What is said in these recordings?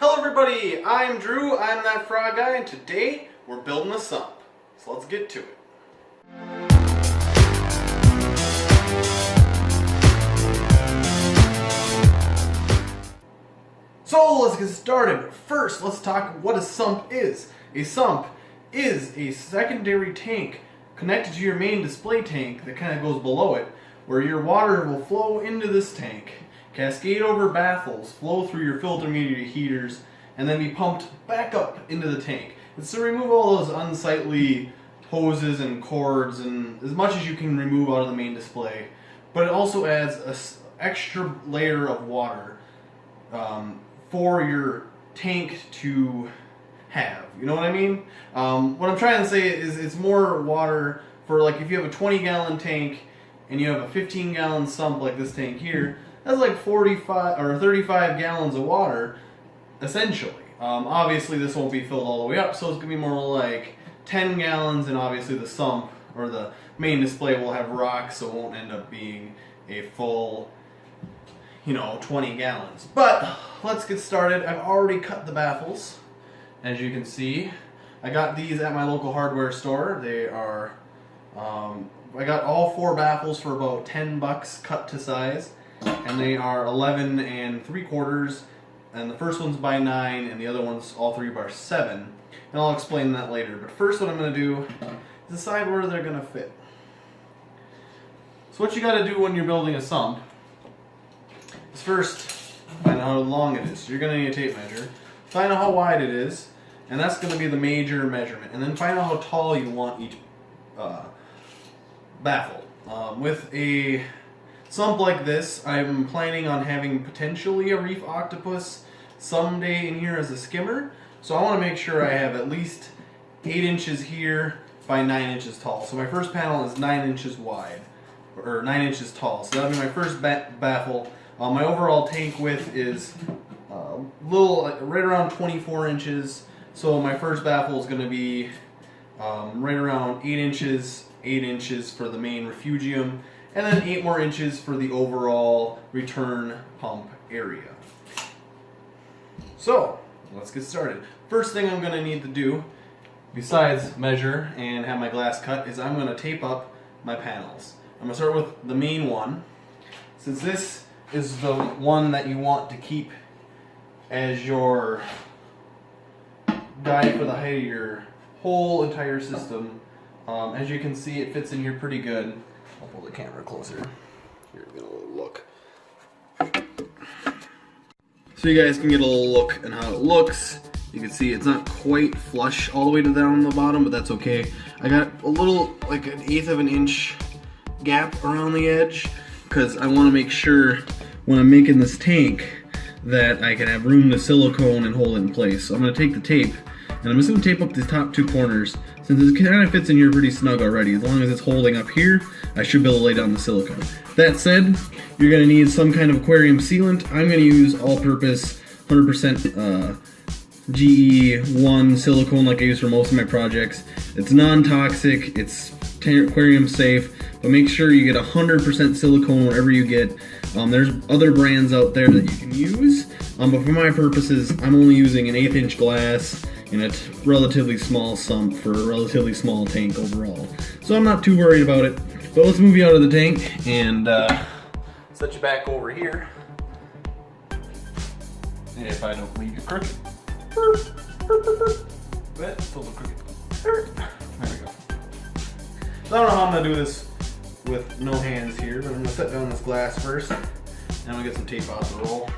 Hello everybody, I'm Drew, I'm that frog guy, and today we're building a sump. So let's get to it. So let's get started. First, let's talk what a sump is. A sump is a secondary tank connected to your main display tank that kind of goes below it, where your water will flow into this tank, cascade over baffles, flow through your filter media heaters, and then be pumped back up into the tank. It's to remove all those unsightly hoses and cords and as much as you can remove out of the main display. But it also adds an extra layer of water for your tank to have. You know what I mean? What I'm trying to say is it's more water for, like, if you have a 20-gallon tank and you have a 15-gallon sump like this tank here, that's like 45 or 35 gallons of water, essentially. Obviously this won't be filled all the way up, so it's going to be more like 10 gallons, and obviously the sump or the main display will have rocks, so it won't end up being a full, 20 gallons. But let's get started. I've already cut the baffles. As you can see, I got these at my local hardware store. They are, I got all 4 baffles for about 10 bucks cut to size, and they are 11 3/4, and the first one's by 9, and the other ones, all 3 by 7. And I'll explain that later. But first what I'm going to do is decide where they're going to fit. So what you got to do when you're building a sump is first find out how long it is. So you're going to need a tape measure. Find out how wide it is, and that's going to be the major measurement. And then find out how tall you want each baffle. With a sump like this, I'm planning on having potentially a reef octopus someday in here as a skimmer. So I want to make sure I have at least 8 inches here by 9 inches tall. So my first panel is 9 inches wide, or 9 inches tall. So that'll be my first baffle. My overall tank width is right around 24 inches. So my first baffle is going to be right around 8 inches for the main refugium, and then 8 more inches for the overall return pump area. So let's get started. First thing I'm going to need to do, besides measure and have my glass cut, is I'm going to tape up my panels. I'm going to start with the main one. Since this is the one that you want to keep as your guide for the height of your whole entire system, as you can see, it fits in here pretty good. I'll pull the camera closer. Here, get a little look. So you guys can get a little look at how it looks. You can see it's not quite flush all the way down the bottom, but that's okay. I got a little, like an 1/8 of an inch gap around the edge, because I want to make sure when I'm making this tank that I can have room to silicone and hold it in place. So I'm going to take the tape, and I'm just going to tape up these top 2 corners. Since it kind of fits in here pretty snug already, as long as it's holding up here, I should be able to lay down the silicone. That said, you're going to need some kind of aquarium sealant. I'm going to use all-purpose 100% GE1 silicone like I use for most of my projects. It's non-toxic, it's aquarium safe, but make sure you get 100% silicone wherever you get. There's other brands out there that you can use, but for my purposes, I'm only using an 1/8 inch glass in a relatively small sump for a relatively small tank overall. So I'm not too worried about it. But let's move you out of the tank and set you back over here. And if I don't leave you crooked. That's a little crooked. There we go. So I don't know how I'm going to do this with no hands here, but I'm going to set down this glass first. And I'm going to get some tape off the roll.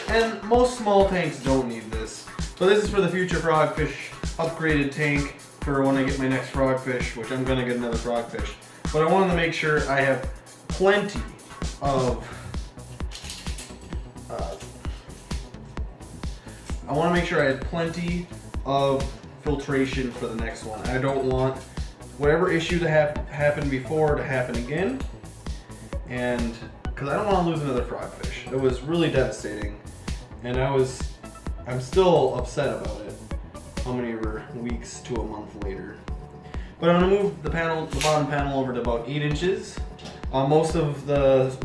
And most small tanks don't need this. But this is for the future frogfish upgraded tank for when I get my next frogfish, which I'm going to get another frogfish. But I wanted to make sure I have plenty of filtration for the next one. I don't want whatever issue to happen before to happen again, and because I don't want to lose another frogfish. It was really devastating, and I'm still upset about it. How many weeks to a month later? But I'm gonna move the bottom panel over to about 8 inches. Most of the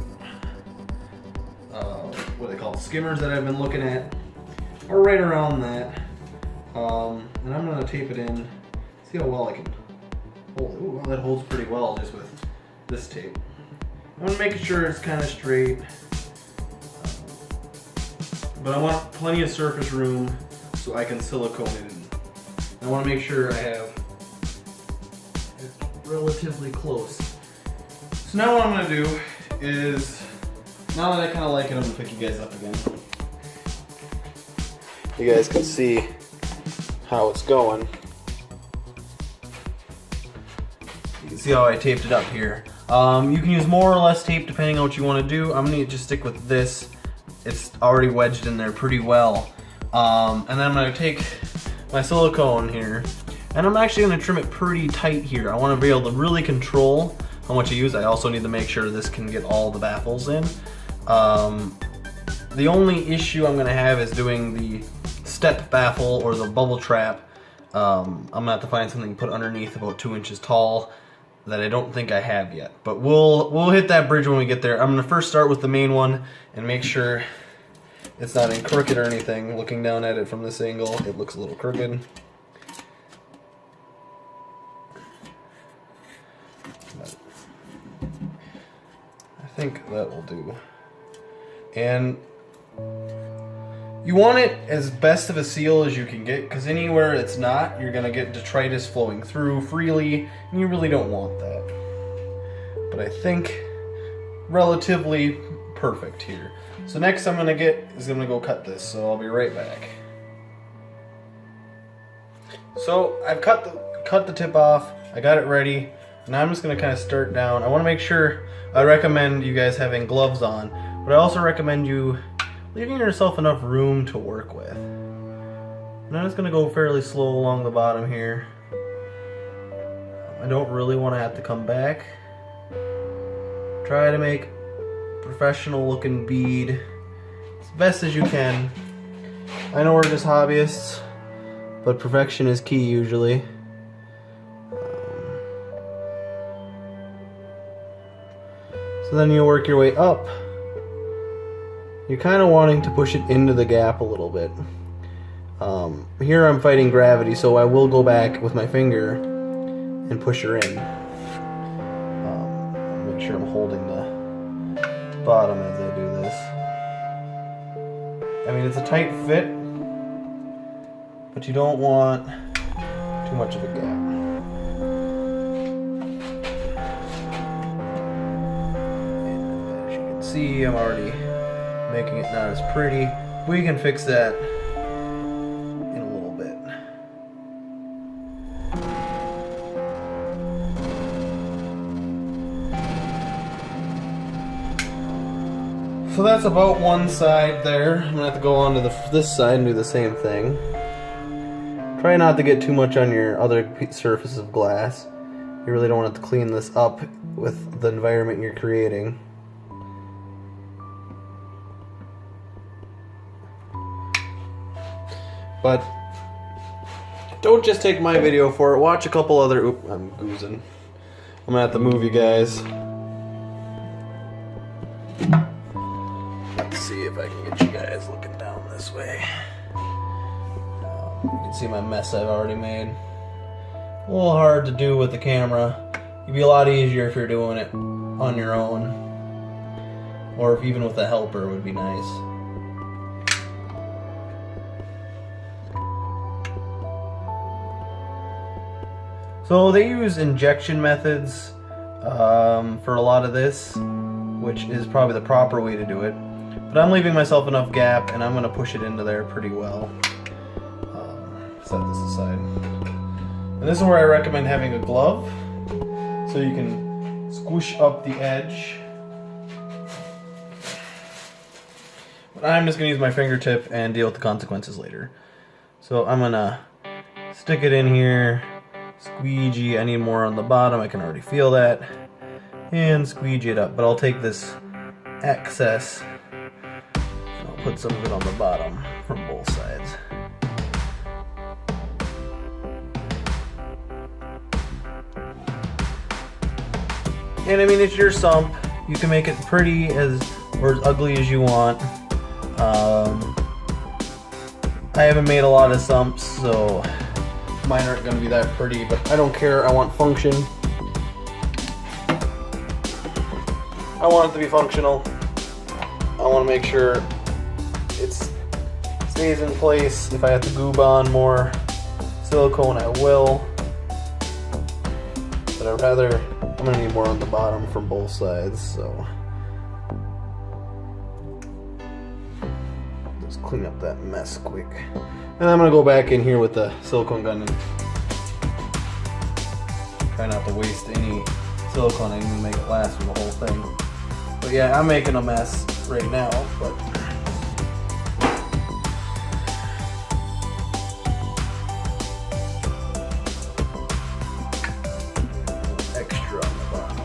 salt. Skimmers that I've been looking at are right around that. And I'm gonna tape it in, see how well I can hold it. Ooh, well, that holds pretty well just with this tape. I'm gonna make sure it's kind of straight. But I want plenty of surface room so I can silicone it in. I want to make sure I have it relatively close. So now what I'm going to do is, now that I kind of like it, I'm going to pick you guys up again. You guys can see how it's going. You can see how I taped it up here. You can use more or less tape depending on what you want to do. I'm going to just stick with this. It's already wedged in there pretty well. And then I'm going to take my silicone here, and I'm actually going to trim it pretty tight here. I want to be able to really control how much I use. I also need to make sure this can get all the baffles in. The only issue I'm going to have is doing the step baffle or the bubble trap. I'm going to have to find something to put underneath about 2 inches tall that I don't think I have yet. But we'll hit that bridge when we get there. I'm going to first start with the main one and make sure it's not in crooked or anything. Looking down at it from this angle, it looks a little crooked. But I think that will do. And you want it as best of a seal as you can get, because anywhere it's not, you're going to get detritus flowing through freely, and you really don't want that. But I think relatively perfect here. So next I'm going to get is going to go cut this, so I'll be right back. So I've cut the tip off, I got it ready, and I'm just going to kind of start down. I want to make sure, I recommend you guys having gloves on, but I also recommend you leaving yourself enough room to work with. And I'm just going to go fairly slow along the bottom here. I don't really want to have to come back. Try to make professional looking bead as best as you can. I know we're just hobbyists, but perfection is key usually. So then you work your way up. You're kind of wanting to push it into the gap a little bit. Here I'm fighting gravity, so I will go back with my finger and push her in. Make sure I'm holding the bottom as I do this. I mean, it's a tight fit, but you don't want too much of a gap. And as you can see, I'm already making it not as pretty. We can fix that in a little bit. So that's about one side there. I'm gonna have to go on to this side and do the same thing. Try not to get too much on your other surface of glass. You really don't want to clean this up with the environment you're creating. But don't just take my video for it. Watch a couple other. Oop, I'm goozing. I'm gonna have to move you guys. Let's see if I can get you guys looking down this way. You can see my mess I've already made. A little hard to do with the camera. It'd be a lot easier if you're doing it on your own, or if even with a helper would be nice. So they use injection methods for a lot of this, which is probably the proper way to do it. But I'm leaving myself enough gap, and I'm going to push it into there pretty well. Set this aside. And this is where I recommend having a glove, so you can squish up the edge. But I'm just going to use my fingertip and deal with the consequences later. So I'm going to stick it in here. Squeegee, I need more on the bottom, I can already feel that. And squeegee it up, but I'll take this excess and I'll put some of it on the bottom from both sides. And I mean, it's your sump. You can make it pretty or as ugly as you want. I haven't made a lot of sumps, so mine aren't going to be that pretty, but I don't care. I want function. I want it to be functional. I want to make sure it stays in place. If I have to goob on more silicone, I will. But I'm going to need more on the bottom from both sides, so. Just clean up that mess quick. And I'm going to go back in here with the silicone gun and try not to waste any silicone and even make it last for the whole thing. But yeah, I'm making a mess right now, but extra on the bottom.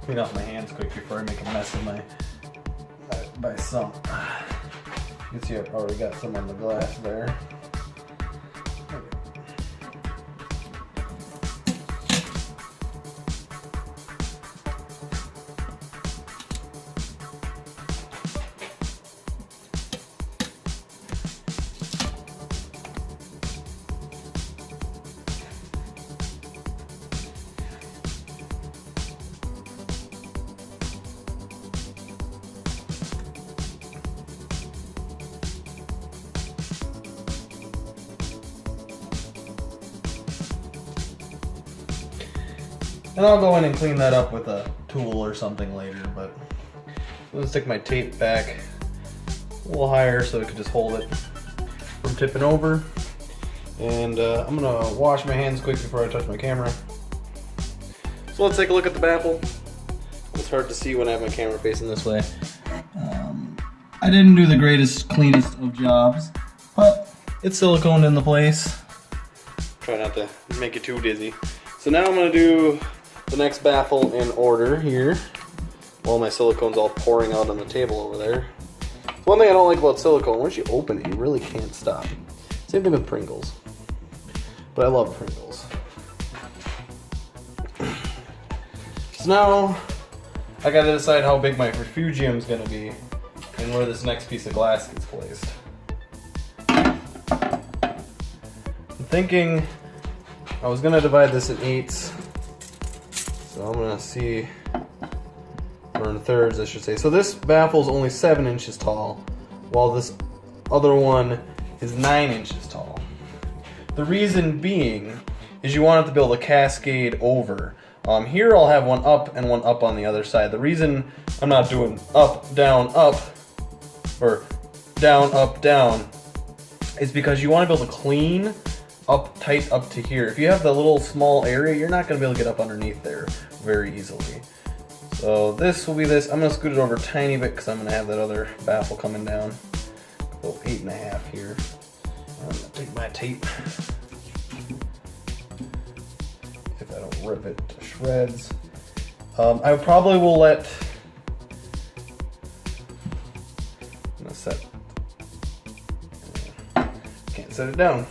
Clean off my hands quick before I make a mess of my sump. You can see I've already got some on the glass there. And I'll go in and clean that up with a tool or something later, but I'm gonna stick my tape back a little higher so it can just hold it from tipping over. And I'm gonna wash my hands quick before I touch my camera. So let's take a look at the baffle. It's hard to see when I have my camera facing this way. I didn't do the cleanest of jobs, but it's siliconed in the place. Try not to make it too dizzy. So now I'm gonna do the next baffle in order here, while my silicone's all pouring out on the table over there. One thing I don't like about silicone, once you open it, you really can't stop. Same thing with Pringles. But I love Pringles. So now, I gotta decide how big my refugium's gonna be, and where this next piece of glass gets placed. I'm thinking I was gonna divide this in 8s. So I'm gonna see, or in thirds I should say. So this baffle is only 7 inches tall, while this other one is 9 inches tall. The reason being is you want it to be able to cascade over. Here I'll have one up and one up on the other side. The reason I'm not doing up, down, up, or down, down, is because you want to be able to clean up tight up to here. If you have the little small area, you're not going to be able to get up underneath there very easily. So this will be this. I'm going to scoot it over a tiny bit because I'm going to have that other baffle coming down. Go 8.5 here. I'm going to take my tape. If I don't rip it to shreds. I probably will let... I'm going to set... Can't set it down.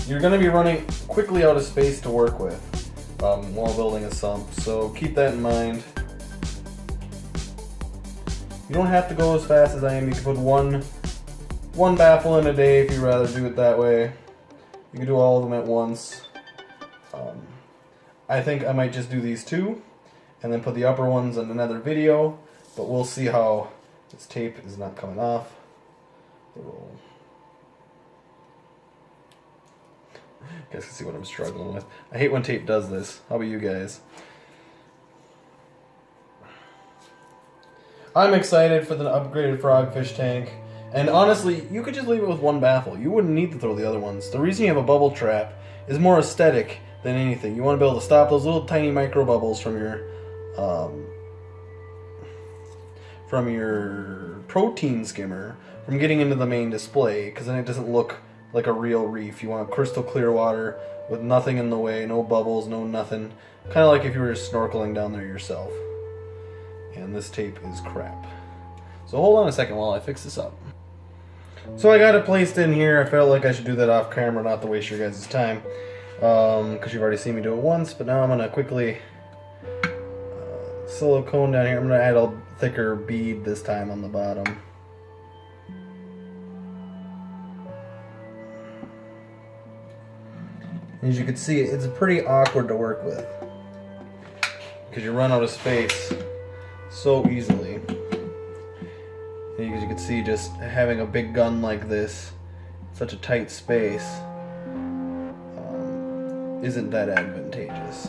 You're going to be running quickly out of space to work with while building a sump, so keep that in mind. You don't have to go as fast as I am. You can put one baffle in a day if you'd rather do it that way. You can do all of them at once. I think I might just do these 2 and then put the upper ones in another video, but we'll see how this tape is not coming off the roll. You guys can see what I'm struggling with. I hate when tape does this. How about you guys? I'm excited for the upgraded frogfish tank. And honestly, you could just leave it with one baffle. You wouldn't need to throw the other ones. The reason you have a bubble trap is more aesthetic than anything. You want to be able to stop those little tiny micro bubbles from your protein skimmer from getting into the main display, because then it doesn't look like a real reef. You want crystal clear water with nothing in the way, no bubbles, no nothing. Kind of like if you were just snorkeling down there yourself. And this tape is crap. So hold on a second while I fix this up. So I got it placed in here. I felt like I should do that off camera, not to waste your guys' time. Because you've already seen me do it once, but now I'm going to quickly silicone down here. I'm going to add a thicker bead this time on the bottom. As you can see, it's pretty awkward to work with, because you run out of space so easily. And as you can see, just having a big gun like this, such a tight space, isn't that advantageous.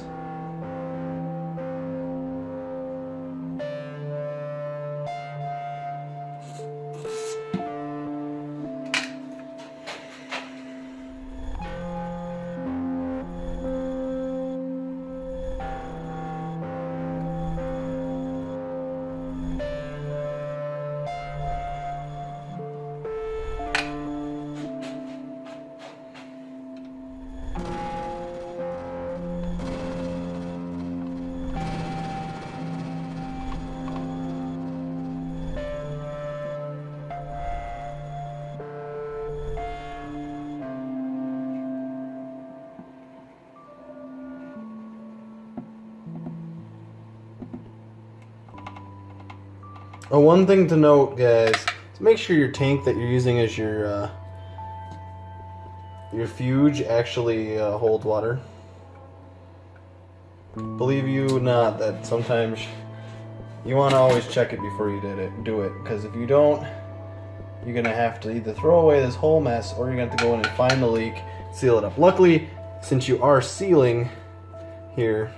One thing to note, guys, is make sure your tank that you're using as your fuge actually holds water. Believe you not, that sometimes you want to always check it before you do it, because if you don't, you're gonna have to either throw away this whole mess, or you're gonna have to go in and find the leak, seal it up. Luckily, since you are sealing here,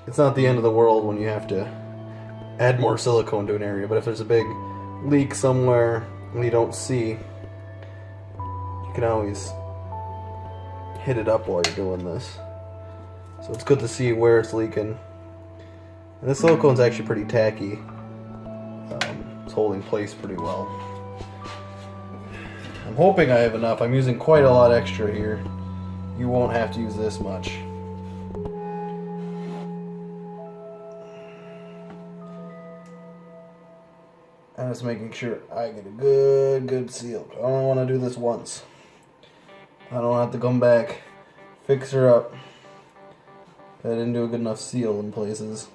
it's not the end of the world when you have to add more silicone to an area. But if there's a big leak somewhere and you don't see, you can always hit it up while you're doing this. So it's good to see where it's leaking. And this silicone's actually pretty tacky. It's holding place pretty well. I'm hoping I have enough. I'm using quite a lot extra here. You won't have to use this much. I'm just making sure I get a good seal. I only want to do this once. I don't have to come back, fix her up. I didn't do a good enough seal in places.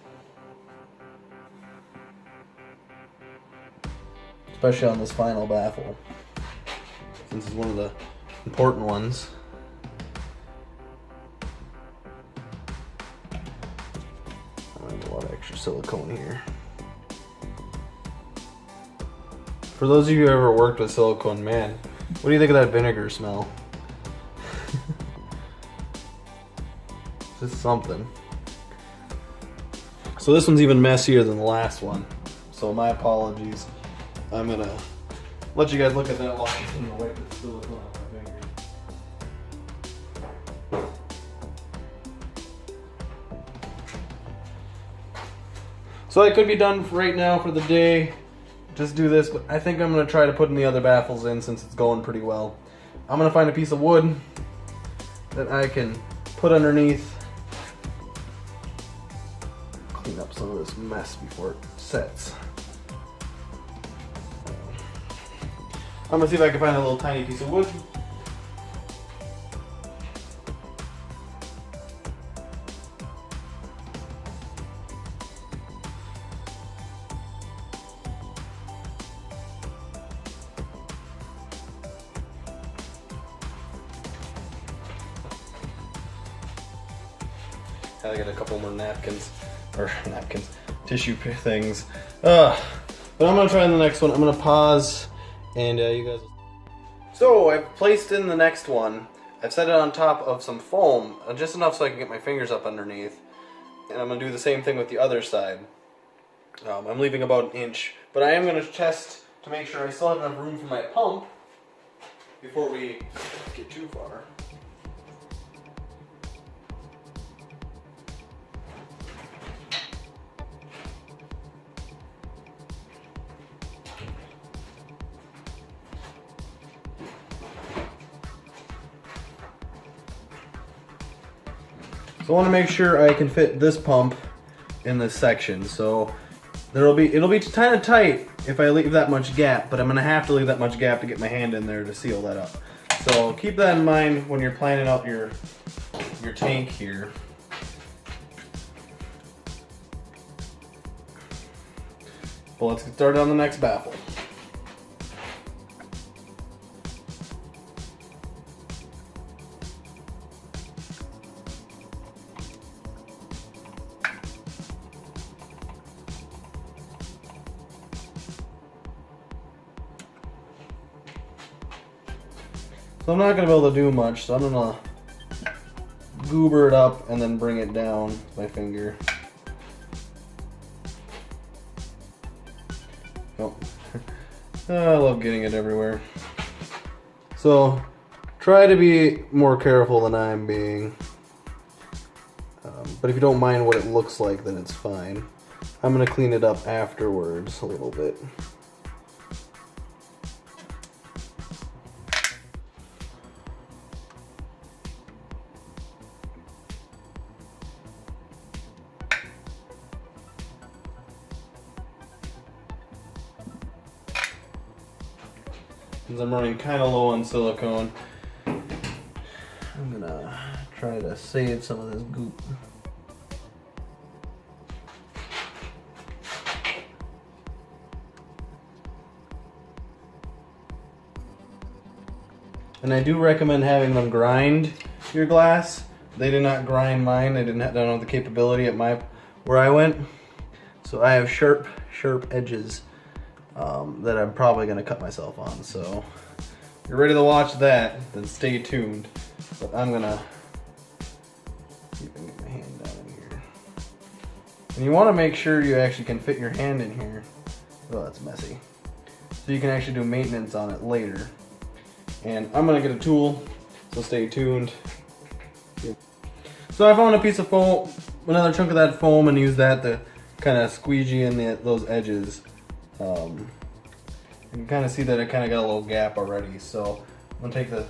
Especially on this final baffle, since it's one of the important ones. I have a lot of extra silicone here. For those of you who ever worked with silicone, man, what do you think of that vinegar smell? This is something. So this one's even messier than the last one. So my apologies. I'm gonna let you guys look at that while I'm gonna wipe the silicone off my fingers. So that could be done right now for the day. Just do this, but I think I'm going to try to put in the other baffles in since it's going pretty well. I'm going to find a piece of wood that I can put underneath. Clean up some of this mess before it sets. I'm going to see if I can find a little tiny piece of wood. Gotta get a couple more tissue things. But I'm gonna try the next one. I'm gonna pause, and you guys. So I've placed in the next one. I've set it on top of some foam, just enough so I can get my fingers up underneath. And I'm gonna do the same thing with the other side. I'm leaving about an inch, but I am going to test to make sure I still have enough room for my pump before we get too far. So I want to make sure I can fit this pump in this section. So it'll be kind of tight if I leave that much gap, but I'm gonna have to leave that much gap to get my hand in there to seal that up. So keep that in mind when you're planning out your tank here. Well, let's get started on the next baffle. So I'm not going to be able to do much, so I'm going to goober it up and then bring it down with my finger. Oh. I love getting it everywhere. So try to be more careful than I'm being. But if you don't mind what it looks like, then it's fine. I'm going to clean it up afterwards a little bit. Since I'm running kind of low on silicone, I'm gonna try to save some of this goop. And I do recommend having them grind your glass. They did not grind mine. They don't have the capability at where I went. So I have sharp edges that I'm probably gonna cut myself on. So if you're ready to watch that, then stay tuned. But I'm gonna see if I can get my hand down in here. And you want to make sure you actually can fit your hand in here. Oh, that's messy. So you can actually do maintenance on it later. And I'm gonna get a tool, so stay tuned. So I found a piece of foam, another chunk of that foam, and use that to kind of squeegee in those edges. You can kind of see that it kind of got a little gap already. So I'm gonna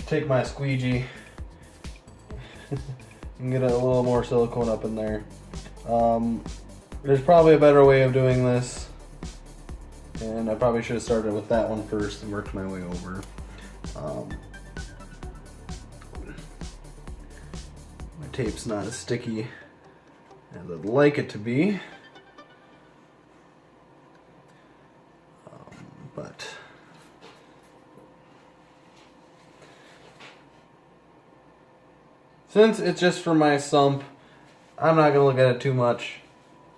take my squeegee and get a little more silicone up in there. There's probably a better way of doing this, and I probably should have started with that one first and worked my way over. My tape's not as sticky as I'd like it to be, but since it's just for my sump, I'm not gonna look at it too much.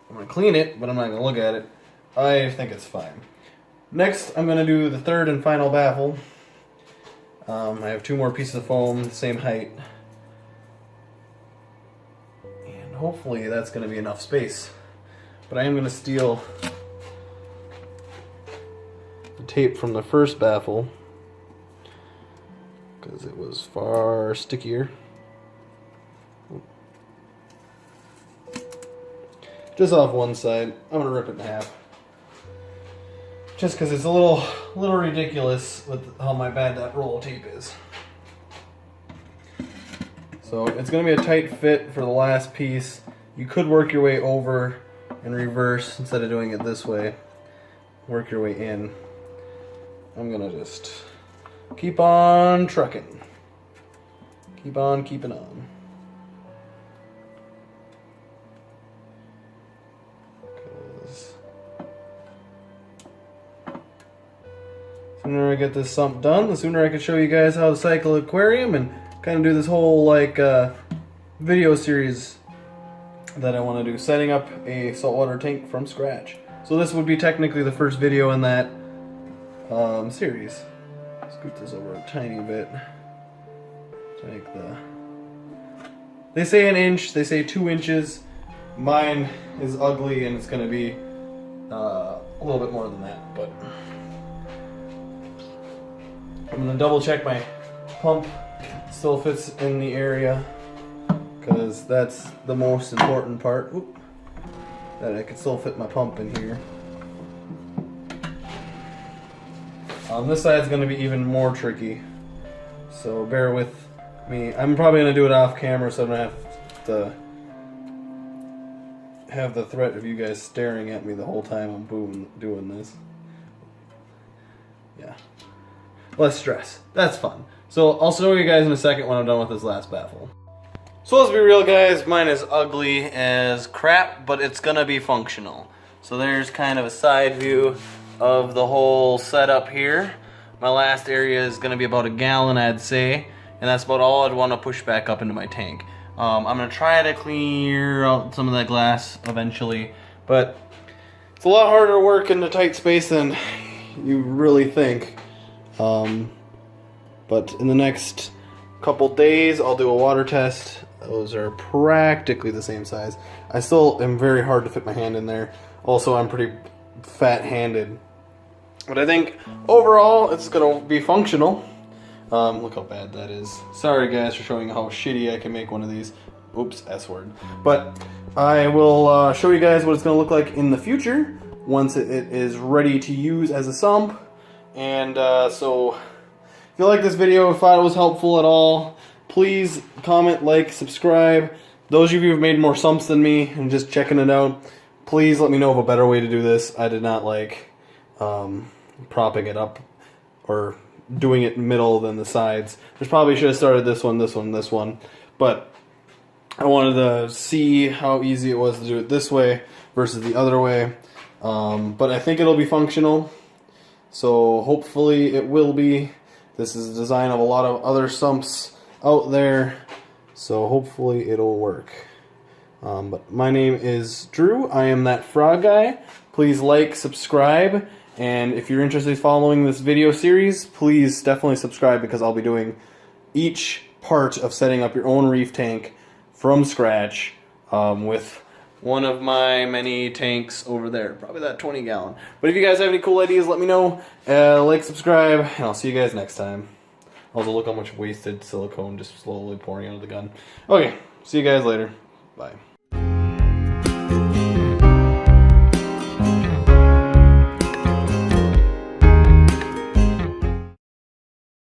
I'm gonna clean it, but I'm not gonna look at it. I think it's fine. Next, I'm gonna do the third and final baffle. I have 2 more pieces of foam, the same height. And hopefully that's gonna be enough space. But I am gonna steal the tape from the first baffle because it was far stickier. Just off one side. I'm gonna rip it in half. Just because it's a little ridiculous with how bad that roll of tape is. So it's going to be a tight fit for the last piece. You could work your way over and reverse instead of doing it this way. Work your way in. I'm going to just keep on trucking. Keep on keeping on. The sooner I get this sump done, the sooner I can show you guys how to cycle aquarium and kind of do this whole video series that I want to do, setting up a saltwater tank from scratch. So this would be technically the first video in that series. Scoot this over a tiny bit. They say an inch, they say 2 inches. Mine is ugly and it's going to be a little bit more than that, but I'm going to double check my pump still fits in the area, because that's the most important part. Oop, that I can still fit my pump in here. This side's going to be even more tricky, so bear with me. I'm probably going to do it off camera so I don't have to have the threat of you guys staring at me the whole time I'm doing this. Yeah. Less stress. That's fun. So I'll show you guys in a second when I'm done with this last baffle. So let's be real, guys. Mine is ugly as crap, but it's going to be functional. So there's kind of a side view of the whole setup here. My last area is going to be about a gallon, I'd say, and that's about all I'd want to push back up into my tank. I'm going to try to clear out some of that glass eventually, but it's a lot harder work in a tight space than you really think. But in the next couple days I'll do a water test. Those are practically the same size. I still am very hard to fit my hand in there. Also, I'm pretty fat-handed. But I think overall it's going to be functional. Look how bad that is. Sorry guys for showing how shitty I can make one of these. Oops, S word. But I will show you guys what it's going to look like in the future once it is ready to use as a sump. And so if you like this video, if thought it was helpful at all, please comment, like, subscribe. Those of you who have made more sumps than me and just checking it out, please let me know of a better way to do this. I did not like propping it up or doing it middle than the sides. Just probably should have started this one, this one, this one. But I wanted to see how easy it was to do it this way versus the other way. But I think it'll be functional. So hopefully it will be. This is a design of a lot of other sumps out there. So hopefully it'll work. But my name is Drew. I am that frog guy. Please like, subscribe. And if you're interested in following this video series, please definitely subscribe, because I'll be doing each part of setting up your own reef tank from scratch with one of my many tanks over there. Probably that 20 gallon. But if you guys have any cool ideas, let me know. Like, subscribe, and I'll see you guys next time. Also, look how much wasted silicone just slowly pouring out of the gun. Okay, see you guys later. Bye.